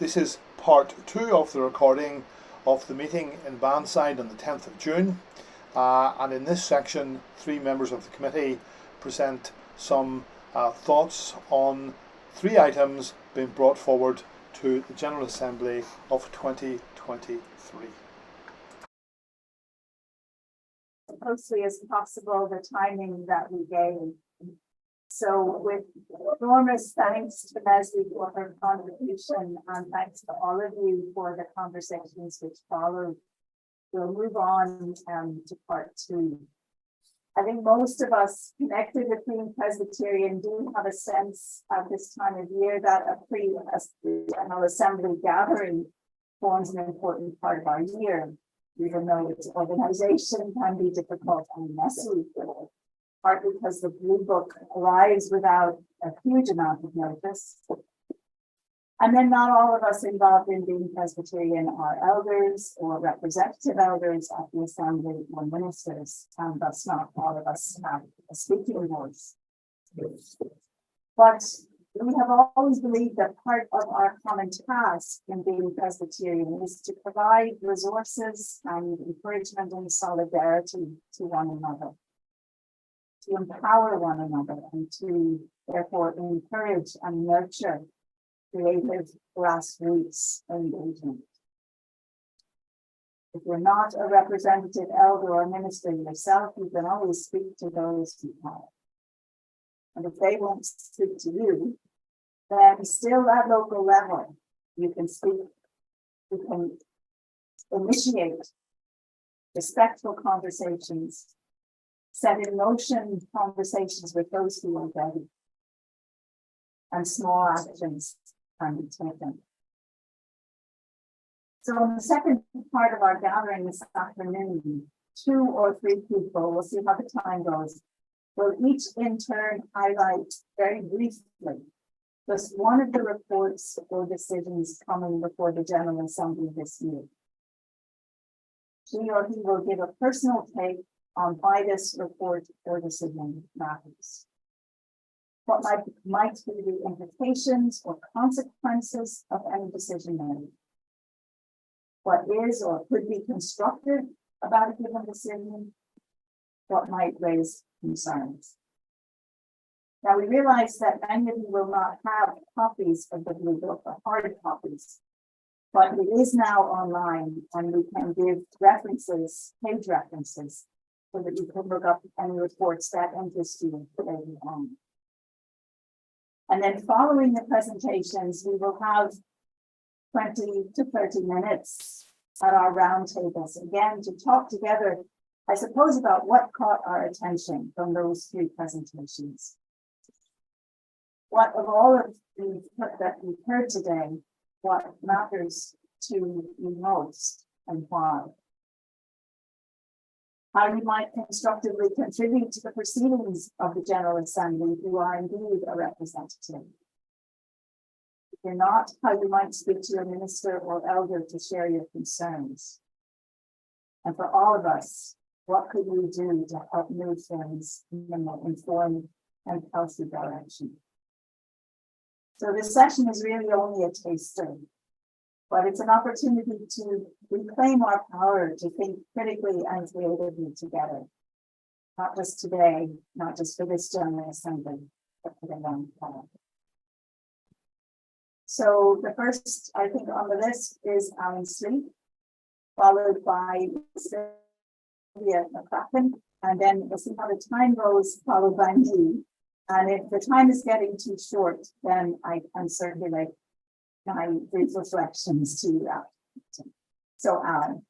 This is part 2 of the recording of the meeting in Bannside on the 10th of June. And in this section, 3 members of the committee present some thoughts on 3 items being brought forward to the General Assembly of 2023. Closely as possible the timing that we gave. So with enormous thanks to Leslie for her contribution and thanks to all of you for the conversations which followed, we'll move on to part 2. I think most of us connected with being Presbyterian do have a sense at this time of year that a General Assembly gathering forms an important part of our year, even though its organization can be difficult and messy, partly because the Blue Book arrives without a huge amount of notice. And then not all of us involved in being Presbyterian are elders or representative elders at the Assembly or ministers, and thus not all of us have a speaking voice. But we have always believed that part of our common task in being Presbyterian is to provide resources and encouragement and solidarity to one another, to empower one another, and to therefore encourage and nurture creative grassroots engagement. If you're not a representative elder or minister yourself, you can always speak to those who have. And if they won't speak to you, then still at local level, you can speak, you can initiate respectful conversations, set in motion conversations with those who are ready, and small actions can be taken. So in the second part of our gathering this afternoon, 2 or 3 people, we'll see how the time goes, will each in turn highlight very briefly just one of the reports or decisions coming before the General Assembly this year. She or he will give a personal take on why this report or decision matters. What might be the implications or consequences of any decision made? What is or could be constructed about a given decision? What might raise concerns? Now, we realize that many of you will not have copies of the Blue Book, or hard copies, but it is now online and we can give references, page references, so that you can look up any reports that interest you later on. And then following the presentations, we will have 20 to 30 minutes at our roundtables, again, to talk together, I suppose, about what caught our attention from those 3 presentations. What of all of that we've heard today, what matters to you most and why? How you might constructively contribute to the proceedings of the General Assembly if you are indeed a representative. If you're not, how you might speak to your minister or elder to share your concerns. And for all of us, what could we do to help move things in an informed and healthy direction? So this session is really only a taster, but it's an opportunity to reclaim our power to think critically and creatively together. Not just today, not just for this General Assembly, but for the long term. So the first, I think, on the list is Alan Sleep, followed by Sylvia McCracken, and then we'll see how the time goes, followed by me. And if the time is getting too short, then I can circulate my brief reflections to you after. So, Alan.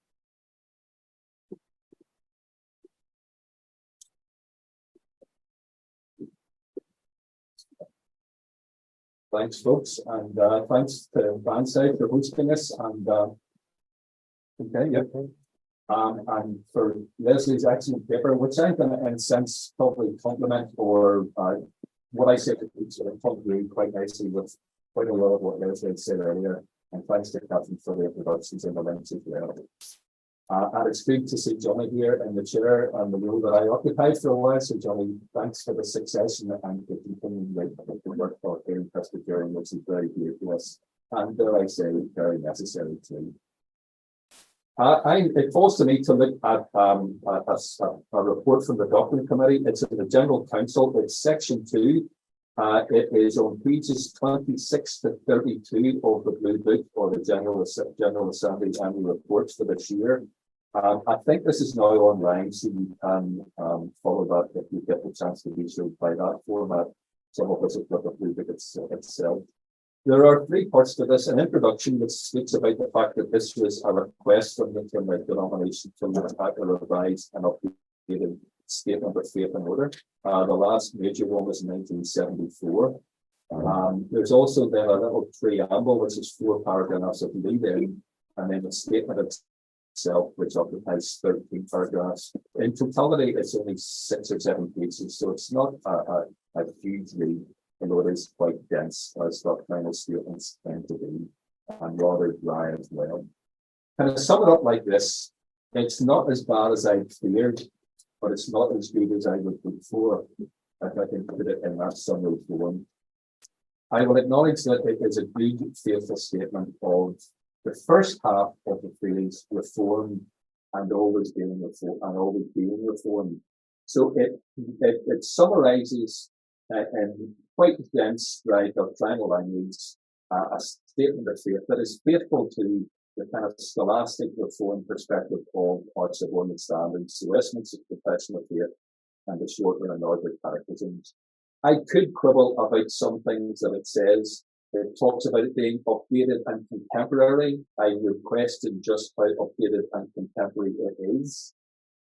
Thanks, folks, and thanks to Bannside for hosting us. And and for Leslie's excellent paper, which I'm going to, in a sense, probably compliment or what I said sort of probably quite nicely with quite a lot of what Leslie said earlier. And thanks to Catherine for the introductions and the links as well. And it's great to see Johnny here in the chair and the role that I occupied for a while. So, Johnny, thanks for the success and the continuing work for here in Presbyterian, which is very dear to us. and dare I say, very necessary too. It falls to me to look at a report from the Doctrine Committee. It's in the General Council. It's section 2. It is on pages 26 to 32 of the Blue Book, or the General Assembly annual reports for this year. I think this is now online, so you can follow that if you get the chance to do so by that format. Some of us have got the Blue Book itself. There are 3 parts to this. An introduction which speaks about the fact that this was a request from the denomination to look at a revised and updated statement of faith and order. The last major one was in 1974. There's also then a little preamble, which is 4 paragraphs of lead-in, and then the statement itself, which occupies 13 paragraphs. In totality, it's only 6 or 7 pages, so it's not a huge read, although it is quite dense, as doctrinal statements tend to be, and rather dry as well. Kind of sum it up like this: it's not as bad as I feared, but it's not as good as I would look for, if I can put it in that summary form. I will acknowledge that it is a good, faithful statement of the first half of the phrase "reform" and always being reformed. So it summarizes in quite dense, dry doctrinal language a statement of faith that is faithful to the kind of scholastic reform perspective of our subordinate standards, the Westminster Confession of Faith, and the Shorter and Northern Catechisms. I could quibble about some things that it says. It talks about it being updated and contemporary. I would question just how updated and contemporary it is.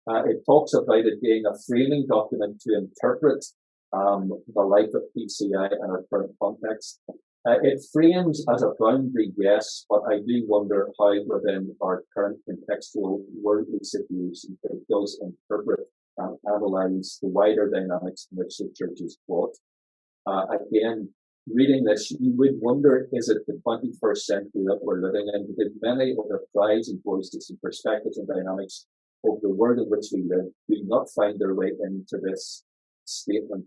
It talks about it being a framing document to interpret the life of PCI in our current context. It frames as a boundary, yes, but I do wonder how within our current contextual worldly situation it does interpret and analyse the wider dynamics in which the church is taught. Again, reading this, you would wonder, is it the 21st century that we're living in? Because many of the cries and voices and perspectives and dynamics of the world in which we live do not find their way into this statement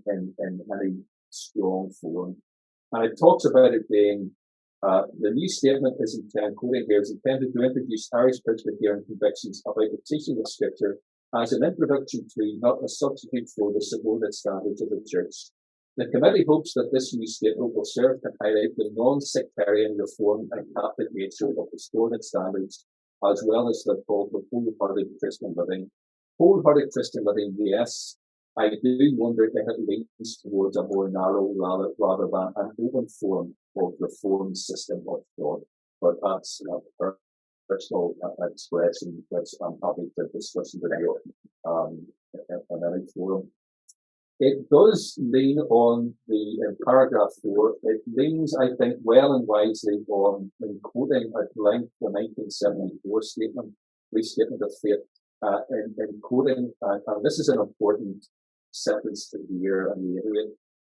in any strong form. And it talks about it being, the new statement is intended to introduce Irish Presbyterian convictions about the teaching of Scripture as an introduction to, not a substitute for, the subordinate standards of the Church. The committee hopes that this new statement will serve to highlight the non-sectarian, reform and Catholic nature of the subordinate standards, as well as the call for wholehearted Christian living. Wholehearted Christian living, yes. I do wonder if it leans towards a more narrow rather than an open form of reform system of thought. But that's a personal expression which I'm happy to discuss today in any forum. It does lean on in paragraph 4, it leans, I think, well and wisely on in quoting at length the 1974 statement, Restatement of Faith, in quoting, and this is an important sentence to hear and reiterate,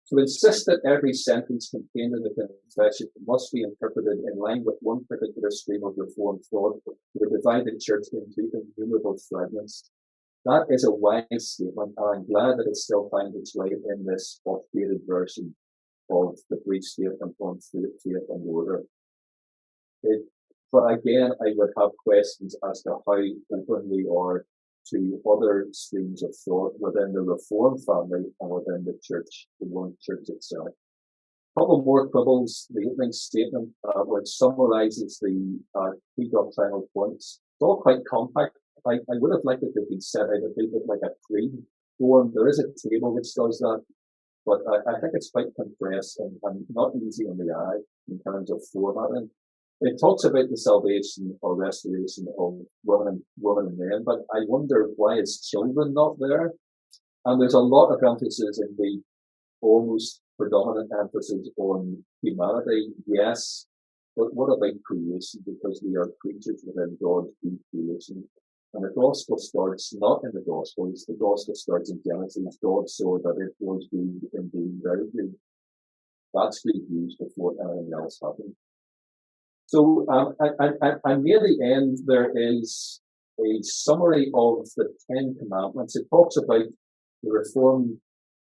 to insist that every sentence contained in the confession must be interpreted in line with one particular stream of Reformed thought would divide the church into innumerable fragments. That is a wise statement, and I'm glad that it still finds its way in this updated version of the brief statement on faith and order. But again, I would have questions as to how open we are to other streams of thought within the Reformed family and within the church, the one church itself. A couple more quibbles. The opening statement, which summarises the key doctrinal points. It's all quite compact. I would have liked it to be set out a bit like a creed form. There is a table which does that, but I think it's quite compressed and not easy on the eye in terms of formatting. It talks about the salvation or restoration of women and men, but I wonder why is children not there? And there's a lot of emphasis in the almost predominant emphasis on humanity, yes, but what about creation? Because we are creatures within God's good creation. And the gospel starts not in the Gospels, the gospel starts in Genesis. God saw that it was good and being very good. That's good news before anything else happened. So, and near the end, there is a summary of the 10 Commandments. It talks about the Reformed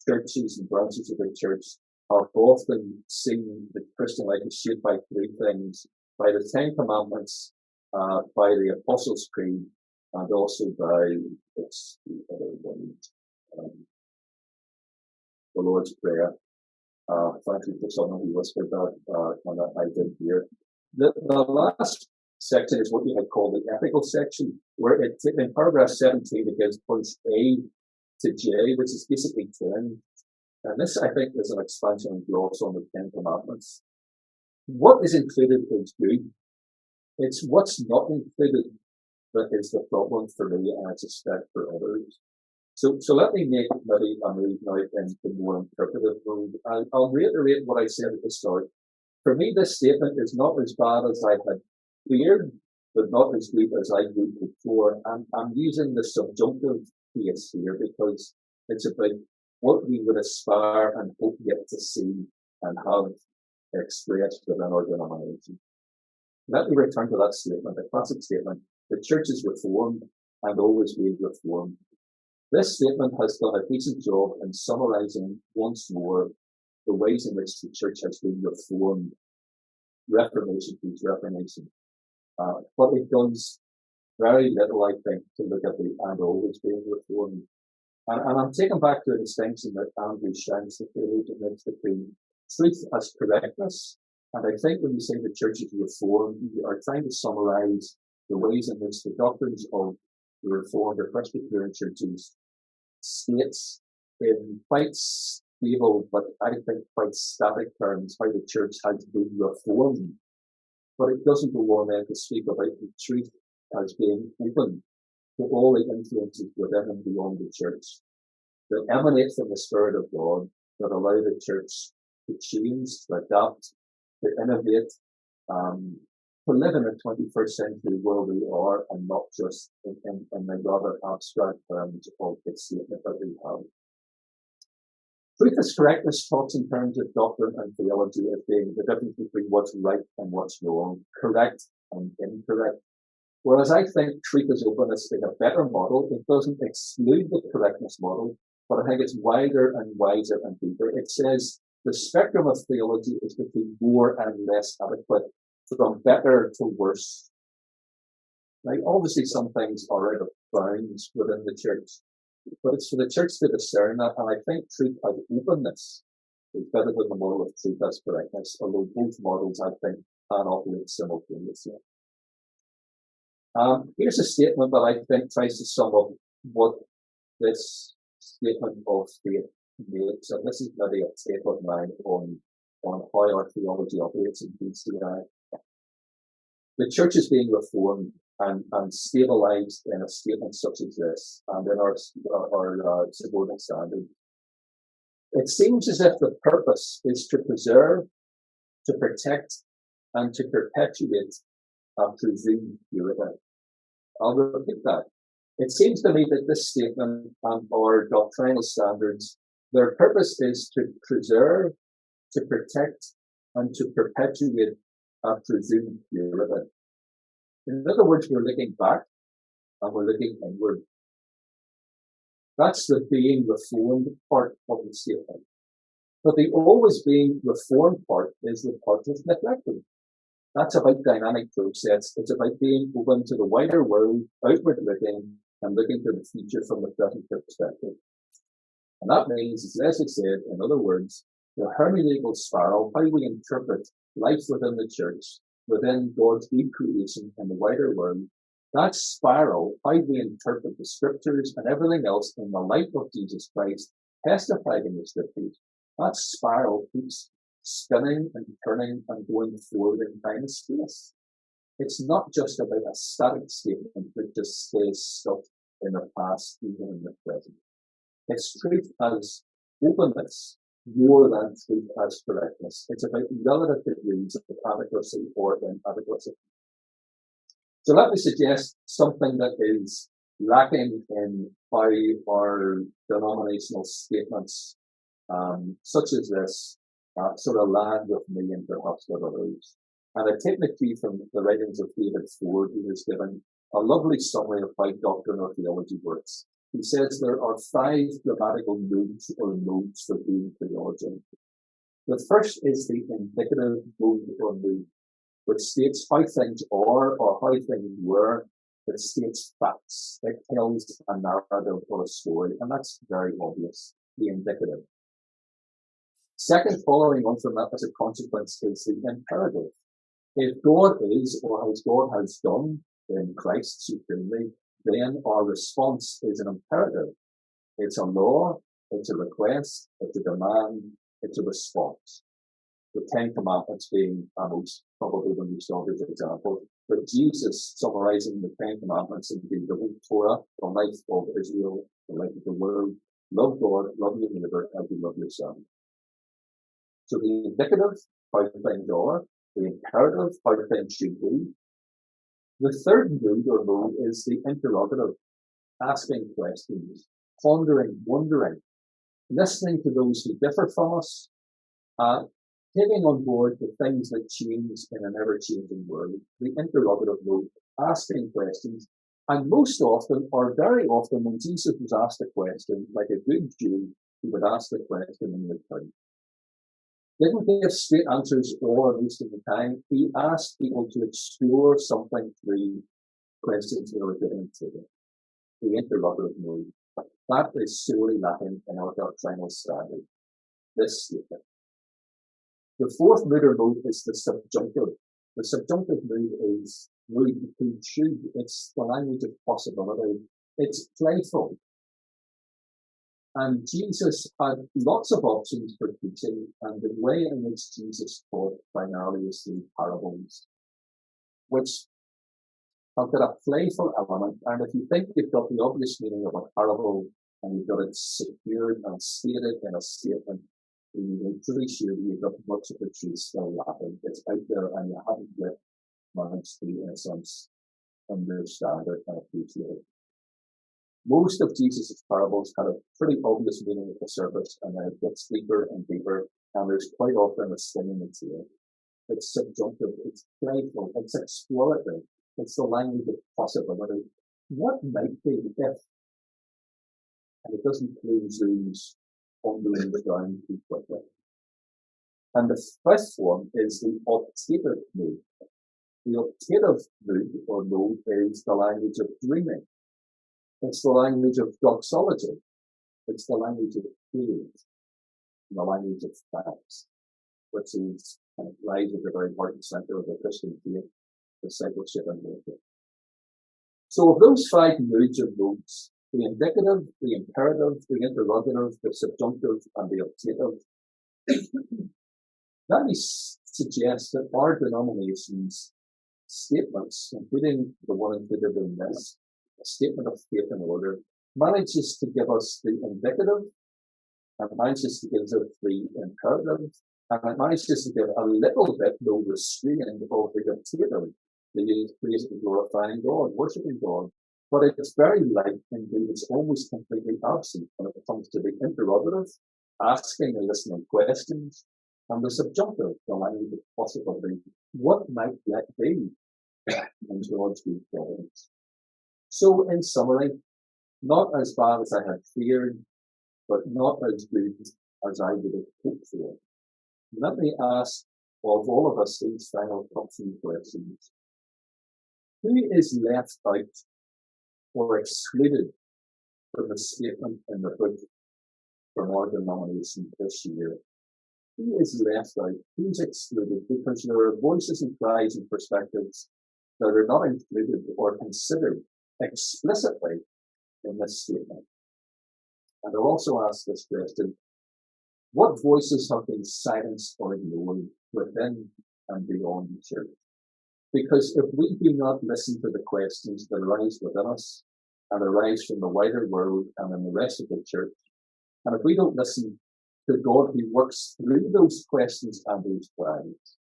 churches and branches of the church have often seen the Christian life is shaped by three things: by the Ten Commandments, by the Apostles' Creed, and also by its the other one, the Lord's Prayer. Thank you for someone who whispered that, and I did hear. The last section is what you might call the ethical section, where it, in paragraph 17, it gives points A to J, which is basically 10. And this, I think, is an expansion and gloss on the Ten Commandments. What is included is good. It's what's not included that is the problem for me, and I suspect for others. So let me make maybe a move now into more interpretive mode. I'll reiterate what I said at the start. For me, this statement is not as bad as I had feared, but not as good as I would before. I'm using the subjunctive case here because it's about what we would aspire and hope yet to see and have expressed within our denomination. Let me return to that statement, the classic statement: the church is reformed and always will reform. This statement has done a decent job in summarizing once more the ways in which the church has been reformed. Reformation means reformation. But it does very little, I think, to look at the and always being reformed. And I'm taken back to a distinction that Andrew Shanks, the theologian, makes between truth as correctness. And I think when you say the church is reformed, you are trying to summarize the ways in which the doctrines of the Reformed or Presbyterian churches states in quite stable, but I think quite static terms, how the church has been reformed. But it doesn't go on then to speak about the truth as being open to all the influences within and beyond the church that emanate from the Spirit of God, that allow the church to change, to adapt, to innovate, to live in a 21st century where we are, and not just in the rather abstract terms of the statement that we have. Truth as correctness talks in terms of doctrine and theology as being the difference between what's right and what's wrong, correct and incorrect. Whereas I think truth as openness is a better model. It doesn't exclude the correctness model, but I think it's wider and wiser and deeper. It says the spectrum of theology is between more and less adequate, from better to worse. Now, obviously, some things are out of bounds within the church, but it's for the church to discern that. And I think truth as openness is better than the model of truth as correctness, although both models, I think, can operate simultaneously. Here's a statement that I think tries to sum up what this statement of faith makes, and this is maybe a take of mine on how our theology operates in PCIGA. The church is being reformed and stabilized in a statement such as this, and in our subordinate standard. It seems as if the purpose is to preserve, to protect, and to perpetuate a presumed purity. I'll repeat that. It seems to me that this statement and our doctrinal standards, their purpose is to preserve, to protect, and to perpetuate a presumed purity. In other words, we're looking back and we're looking inward. That's the being reformed part of the statement. But the always being reformed part is the part that's neglected. That's about dynamic process. It's about being open to the wider world, outward looking, and looking to the future from the present perspective. And that means, as Leslie said, in other words, the hermeneutical spiral, how we interpret life within the church, within God's new creation and the wider world, that spiral, how we interpret the scriptures and everything else in the light of Jesus Christ, testified in the scriptures, that spiral keeps spinning and turning and going forward in time and space. It's not just about a static statement that just stays stuck in the past, even in the present. It's truth as openness more than truth as correctness. It's about relative degrees of adequacy or inadequacy. So let me suggest something that is lacking in how our denominational statements, such as this, sort of land with me and perhaps with others. And I take the key from the writings of David Ford, who has given a lovely summary of how doctrine or theology works. He says there are 5 grammatical nodes or modes for being theologian. The first is the indicative mood or mood, which states how things are or how things were. It states facts. It tells a narrative or a story, and that's very obvious, the indicative. Second, following on from that as a consequence, is the imperative. If God is, or as God has done in Christ supremely, then our response is an imperative. It's a law, it's a request, it's a demand, it's a response. The Ten Commandments being probably the most obvious example, but Jesus summarizing the Ten Commandments into the whole Torah, the life of Israel, the life of the world, love God, love your neighbor as you love yourself. So the indicative, how things are, the imperative, how things should be. The third mood or mode is the interrogative, asking questions, pondering, wondering, listening to those who differ from us, taking on board the things that change in an ever-changing world, the interrogative mode, asking questions, and most often, or very often, when Jesus was asked a question, like a good Jew, he would ask the question in return. Didn't give straight answers all most of the time. He asked people to explore something through questions they were given to them. The interrogative mode. That is sorely lacking in our doctrinal standard. This statement. The fourth mood or mode is the subjunctive. The subjunctive mood is mood between should. It's the language of possibility. It's playful. And Jesus had lots of options for teaching, and the way in which Jesus taught primarily is through parables, which have got a playful element. And if you think you've got the obvious meaning of a parable and you've got it secured and stated in a statement, you're pretty sure you've got much of the truth still lacking. It's out there and you haven't yet managed to, in a sense, understand it and appreciate it. Most of Jesus' parables had a pretty obvious meaning at the surface, and then it gets deeper and deeper, and there's quite often a sting in the tail. It's subjunctive, it's playful, it's explorative, it's the language of possibility. What might be if? And it doesn't close those underlings down too quickly. And the fifth one is the optative mood. The optative mood or mode is the language of dreaming. It's the language of doxology. It's the language of faith, and the language of facts, which is kind of lies at the very heart and center of the Christian faith, discipleship and worship. So of those five moods or modes, the indicative, the imperative, the interrogative, the subjunctive, and the optative, let me suggest that our denomination's statements, including the one included in this, a statement of faith and order, manages to give us the indicative, and manages to give us the imperative, and it manages to give a little bit, no restraining of the optative, the praise of glorifying God, worshipping God. But it's very light, indeed, it's almost completely absent when it comes to the interrogative, asking and listening questions, and the subjunctive, the language of possibility. What might that be in God's good providence? So, in summary, not as bad as I had feared, but not as good as I would have hoped for. Let me ask of all of us these final top three questions. Who is left out or excluded from the statement in the book from our denomination this year? Who is left out? Who's excluded? Because there are voices and cries and perspectives that are not included or considered explicitly in this statement. And I'll also ask this question: what voices have been silenced or ignored within and beyond the church? Because if we do not listen to the questions that arise within us and arise from the wider world and in the rest of the church, and if we don't listen to God who works through those questions and those cries,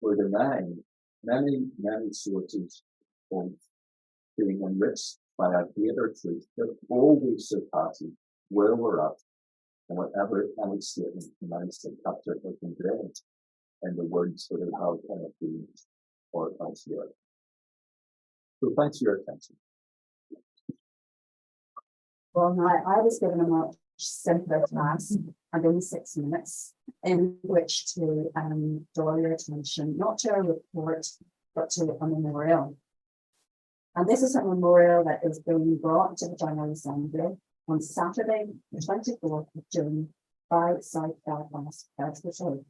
we're denying many, many sources of being enriched by a greater truth that always surpasses where we're at and whatever any statement managed to capture or convey in the words that it have in a page or elsewhere. So thanks for your attention. Well, I was given a simpler task and only 6 minutes in which to draw your attention, not to a report, but to a memorial. And this is a memorial that is being brought to the General Assembly on Saturday, the 24th of June by South Belfast Presbyterian.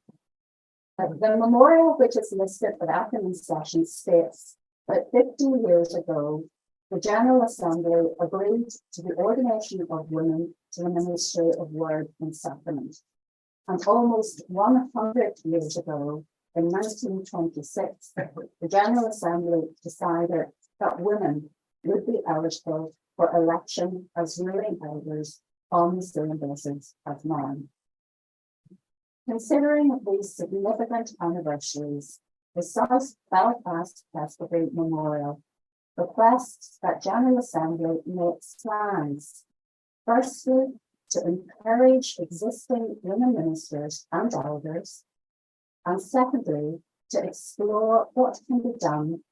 The memorial, which is listed for the afternoon session, states that 50 years ago, the General Assembly agreed to the ordination of women to the ministry of word and sacrament. And almost 100 years ago, in 1926, the General Assembly decided that women would be eligible for election as ruling elders on the same basis as men. Considering these significant anniversaries, the South Belfast Presbyterian Memorial requests that General Assembly makes plans, firstly, to encourage existing women ministers and elders, and secondly, to explore what can be done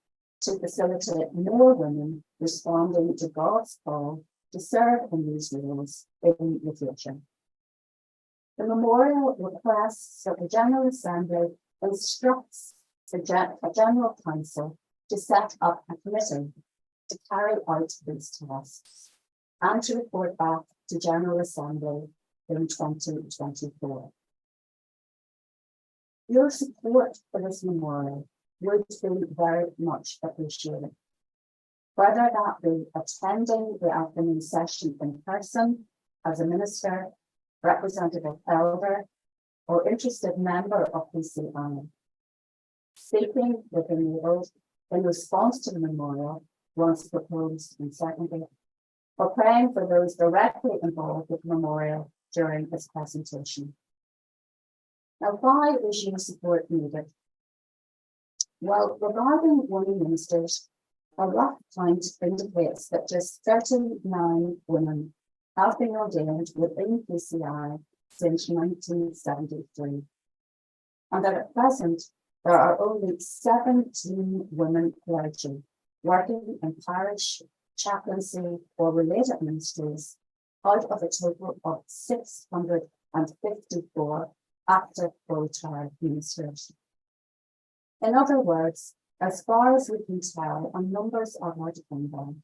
to facilitate more women responding to God's call to serve in these roles in the future. The memorial requests that the General Assembly instructs the General Council to set up a committee to carry out these tasks and to report back to General Assembly in 2024. Your support for this memorial would be very much appreciated. Whether that be attending the afternoon session in person as a minister, representative elder, or interested member of PCIGA, speaking with the enabled in response to the memorial once proposed and seconded, or praying for those directly involved with the memorial during its presentation. Now, why is your support needed? Well, regarding women ministers, a rough count indicates that just 39 women have been ordained within PCI since 1973, and that at present there are only 17 women clergy working in parish, chaplaincy, or related ministries out of a total of 654 active full-time ministers. In other words, as far as we can tell, and numbers are hard to come by,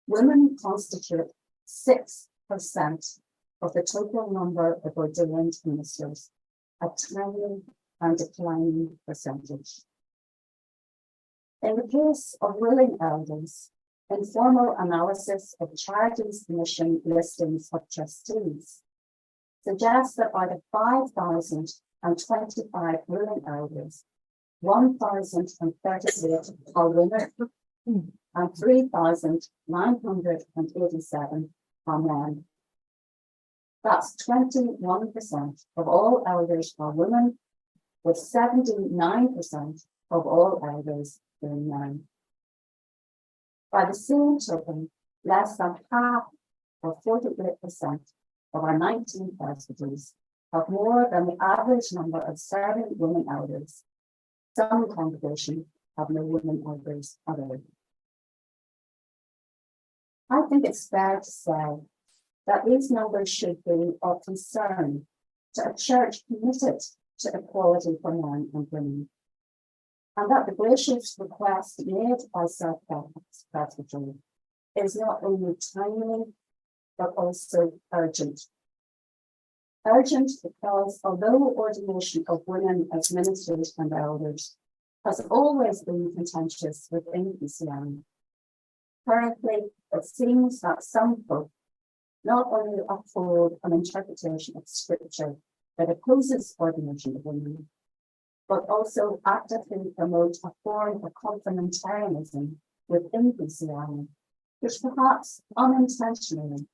women constitute 6% of the total number of ordained ministers, a tiny and declining percentage. In the case of ruling elders, informal analysis of Charities Commission listings of trustees suggests that out of 5,025 ruling elders, 1,038 are women and 3,987 are men. That's 21% of all elders are women, with 79% of all elders being men. By the same token, less than half, or 48%, of our 19 presbyteries have more than the average number of serving women elders. Some congregations have no women elders at all. I think it's fair to say that these numbers should be of concern to a church committed to equality for men and women, and that the gracious request made by South Belfast Presbyterian is not only timely, but also urgent. Urgent because although ordination of women as ministers and elders has always been contentious within PCIGA, currently it seems that some folk not only uphold an interpretation of scripture that opposes ordination of women, but also actively promote a form of complementarianism within PCIGA, which perhaps unintentionally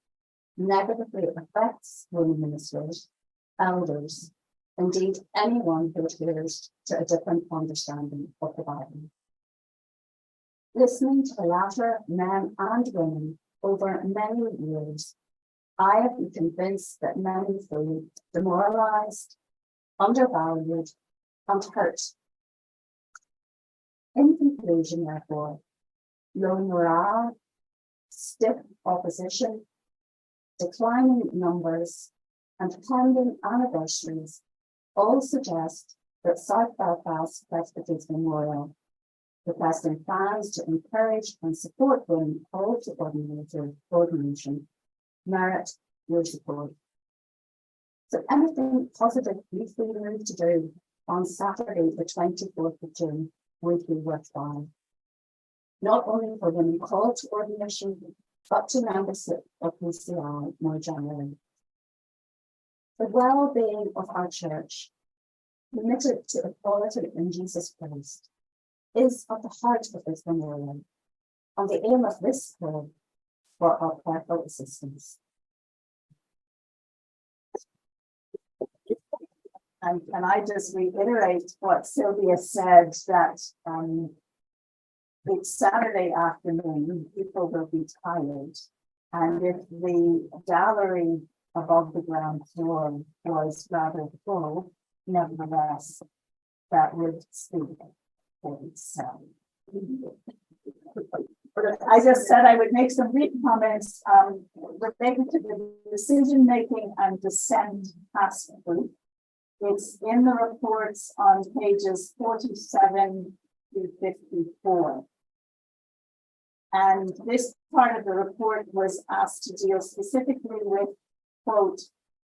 negatively affects women ministers, elders, indeed anyone who adheres to a different understanding of the Bible. Listening to the latter, men and women, over many years, I have been convinced that many feel demoralized, undervalued, and hurt. In conclusion, therefore, low morale, stiff opposition, declining numbers, and pending anniversaries all suggest that South Belfast Presbyterian Memorial, requesting plans to encourage and support women called to ordination, merit your support. So anything positive you feel moved to do on Saturday, the 24th of June, would be worthwhile. Not only for women called to ordination, but to membership of PCI more generally. The well-being of our church, committed to equality in Jesus Christ, is at the heart of this memorial, and the aim of this call for our prayerful assistance. And can I just reiterate what Sylvia said, that it's Saturday afternoon, people will be tired, and if the gallery above the ground floor was rather full, nevertheless, that would speak for itself. I just said I would make some brief comments related to the decision-making and dissent task group. It's in the reports on pages 47 to 54. And this part of the report was asked to deal specifically with, quote,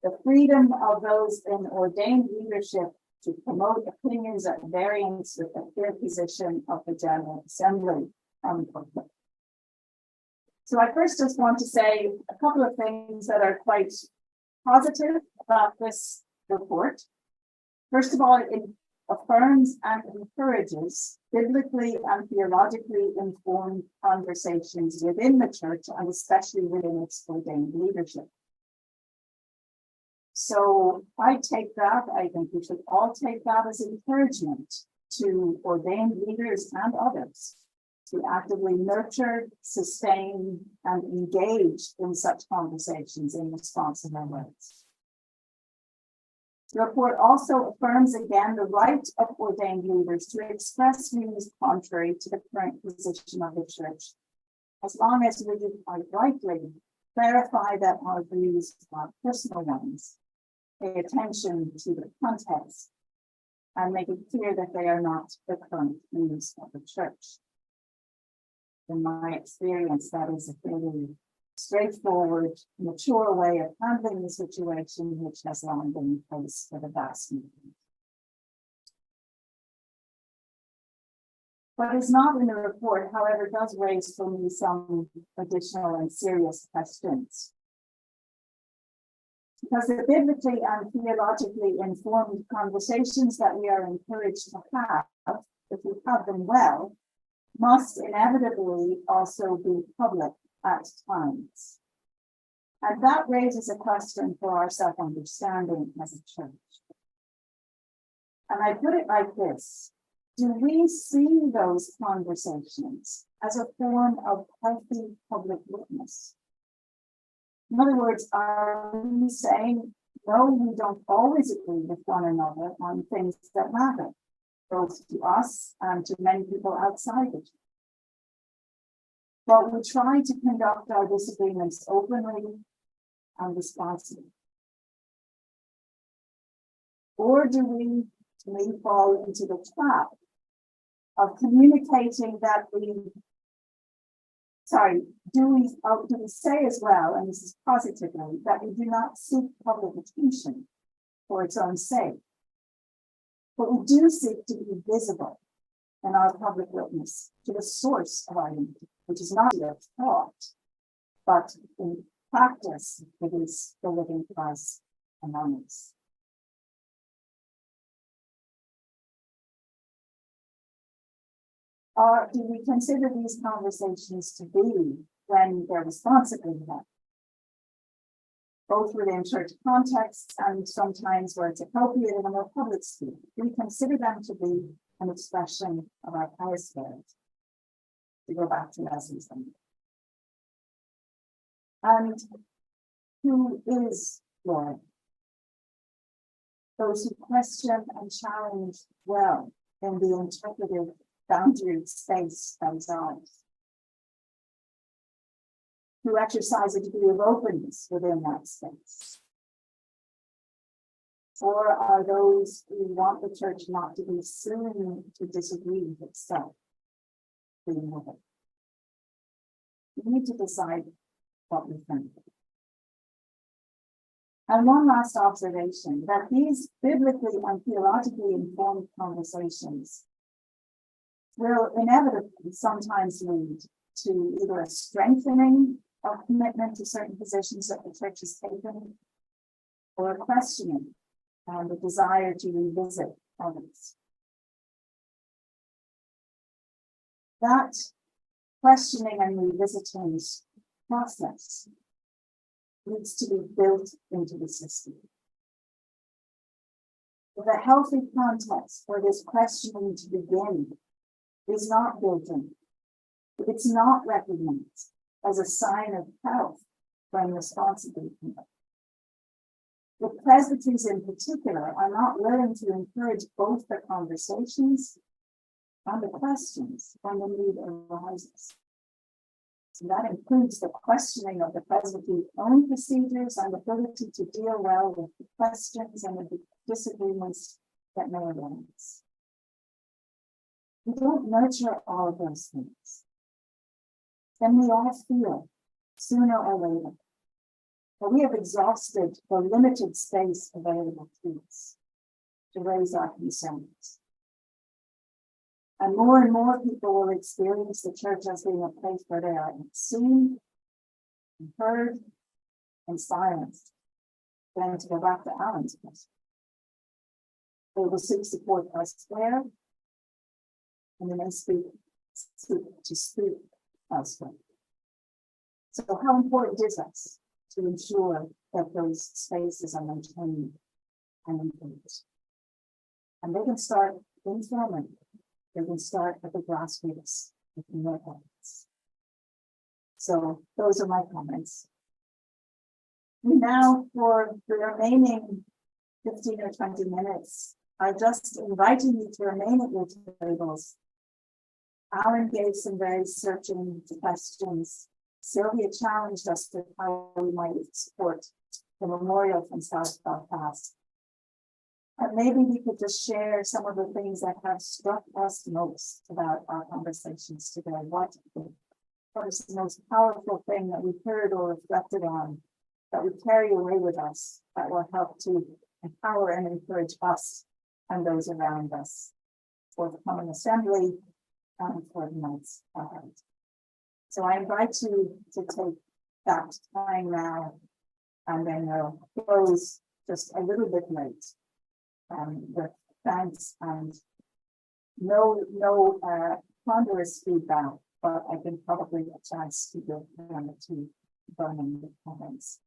the freedom of those in ordained leadership to promote opinions at variance with the clear position of the General Assembly, unquote. So I first just want to say a couple of things that are quite positive about this report. First of all, it affirms and encourages biblically and theologically informed conversations within the church, and especially within its ordained leadership. So I take that, I think we should all take that as encouragement to ordained leaders and others to actively nurture, sustain, and engage in such conversations in responsible ways. The report also affirms again the right of ordained leaders to express views contrary to the current position of the church, as long as we quite rightly clarify that our views are personal ones, pay attention to the context, and make it clear that they are not the current views of the church. In my experience, that is a fairly straightforward, mature way of handling the situation, which has long been in place for the vast majority. What is not in the report, however, does raise for me some additional and serious questions. Because the biblically and theologically informed conversations that we are encouraged to have, if we have them well, must inevitably also be public at times. And that raises a question for our self-understanding as a church. And I put it like this: do we see those conversations as a form of healthy public witness? In other words, are we saying, no, we don't always agree with one another on things that matter, both to us and to many people outside it? But we try to conduct our disagreements openly and responsibly. Or do we fall into the trap of communicating that do we say as well, and this is positively, that we do not seek public attention for its own sake, but we do seek to be visible in our public witness to the source of our unity, which is not your thought, but in practice, it is the living Christ among us. Or do we consider these conversations to be, when they're responsibly had, both within church contexts and sometimes where it's appropriate in a more public sphere, we consider them to be an expression of our higher spirit, to go back to Leslie's thing. And who is Lord? Those who question and challenge well in the interpretive boundary space themselves. who exercise a degree of openness within that space? Or are those who want the church not to be soon to disagree with itself being with it? We need to decide what we think. And one last observation, that these biblically and theologically informed conversations will inevitably sometimes lead to either a strengthening of commitment to certain positions that the church has taken, or a questioning and a desire to revisit others. That questioning and revisiting process needs to be built into the system. If a healthy context for this questioning to begin is not built in, if it's not recognized as a sign of health when responsibly conducted, if presbyteries in particular are not willing to encourage both the conversations and the questions when the need arises. So that includes the questioning of the presbytery's own procedures and ability to deal well with the questions and the disagreements that may arise. We don't nurture all of those things. Then we all feel, sooner or later, that we have exhausted the limited space available to us to raise our concerns. And more people will experience the church as being a place where they are seen, and heard, and silenced. Then to go back to Alan's question, they will seek support elsewhere, and they may speak elsewhere. So how important is this to ensure that those spaces are maintained and improved? And they can start informally. They can start at the grassroots with their efforts. So those are my comments. We now, for the remaining 15 or 20 minutes, are just inviting you to remain at your tables. Alan gave some very searching questions. Sylvia challenged us to how we might support the memorial from South Belfast. And maybe we could just share some of the things that have struck us most about our conversations today. What is the most powerful thing that we've heard or reflected on that we carry away with us that will help to empower and encourage us and those around us for the coming assembly and for the months ahead. So I invite you to take that time now, and then we'll close just a little bit late. With thanks and no ponderous feedback, but I think probably a chance to give one or two burning comments.